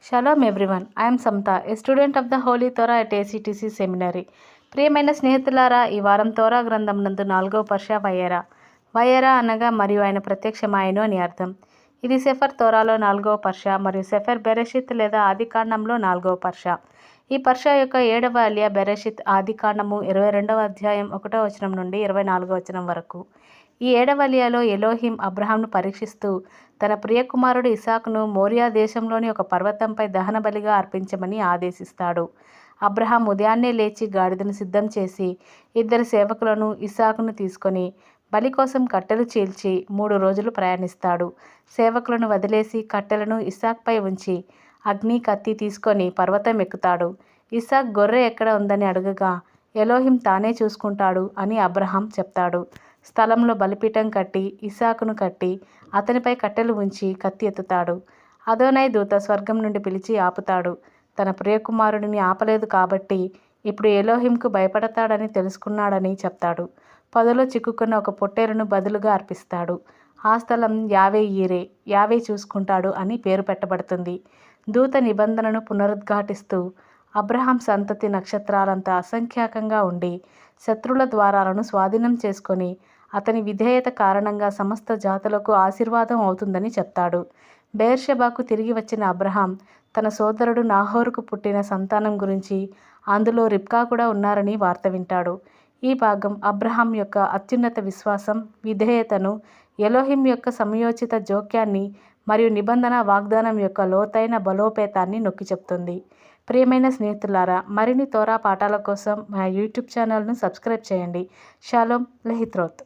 Shalom everyone. I am Samta, a student of the Holy Torah at ACTC Seminary. ప్రియమైన స్నేహితులారా, ఈ వారం తోరా గ్రంథం నందు 4వ పర్ష వయరా. వయరా అనగా మరియు ఆయన ప్రత్యక్షమాయను అని అర్థం. ఇది సెఫర్ తోరాలో 4వ పర్ష మరియు సెఫర్ బెరెషిత్ లేదా ఆదికాండంలో 4వ పర్ష. ఈ పర్ష యొక్క 7వ అలియా బెరెషిత్ ఆదికాండము 22వ అధ్యాయం 1వ వచనం నుండి 24వ వచనం వరకు. ఈ 7వ అలియాలో ఎలోహిం అబ్రహాంను పరీక్షిస్తూ తన ప్రియకుమారుడు ఇసాకును మోరియా దేశంలోని ఒక పర్వతంపై దహన బలిగా అర్పించమని ఆదేశిస్తాడు. అబ్రహాం ఉదయాన్నే లేచి గాడిదను సిద్ధం చేసి 2 సేవకులను ఇసాకును తీసుకొని బలి కోసం కట్టెలు చీల్చి 3 రోజులు ప్రయాణిస్తాడు. సేవకులను వదిలేసి కట్టెలను ఇసాక్పై ఉంచి అగ్ని కత్తి తీసుకొని పర్వతం ఎక్కుతాడు. ఇసాక్ గొర్రె ఎక్కడ ఉందని అడగగా ఎలోహిం తానే చూసుకుంటాడు అని అబ్రహాం చెప్తాడు. స్థలంలో బలిపీఠం కట్టి ఇసాకును కట్టి అతనిపై కట్టెలు ఉంచి కత్తి ఎత్తుతాడు. అదోనై దూత స్వర్గం నుండి పిలిచి ఆపుతాడు. తన ప్రియకుమారుడిని ఆపలేదు కాబట్టి ఇప్పుడు ఎలోహింకు భయపడతాడని తెలుసుకున్నాడని చెప్తాడు. పొదలో చిక్కుకున్న ఒక పొట్టేలును బదులుగా అర్పిస్తాడు. ఆ స్థలం యావే ఈరే, యావే చూసుకుంటాడు అని పేరు పెట్టబడుతుంది. దూత నిబంధనను పునరుద్ఘాటిస్తూ అబ్రహాం సంతతి నక్షత్రాలంతా అసంఖ్యాకంగా ఉండి శత్రువుల ద్వారాలను స్వాధీనం చేసుకొని అతని విధేయత కారణంగా సమస్త జాతులకు ఆశీర్వాదం అవుతుందని చెప్తాడు. బెయేర్షెబాకు తిరిగి వచ్చిన అబ్రహాం తన సోదరుడు నాహోరుకు పుట్టిన సంతానం గురించి, అందులో రిబ్కా కూడా ఉన్నారని వార్త వింటాడు. ఈ భాగం అబ్రహాం యొక్క అత్యున్నత విశ్వాసం, విధేయతను, ఎలోహిం యొక్క సమయోచిత జోక్యాన్ని మరియు నిబంధన వాగ్దానం యొక్క లోతైన బలోపేతాన్ని నొక్కి చెప్తుంది. ప్రియమైన స్నేహితులారా, మరిన్ని తోరా పాఠాల కోసం మా యూట్యూబ్ ఛానల్ను సబ్స్క్రైబ్ చేయండి. షాలోమ్ లెహిత్రోత్.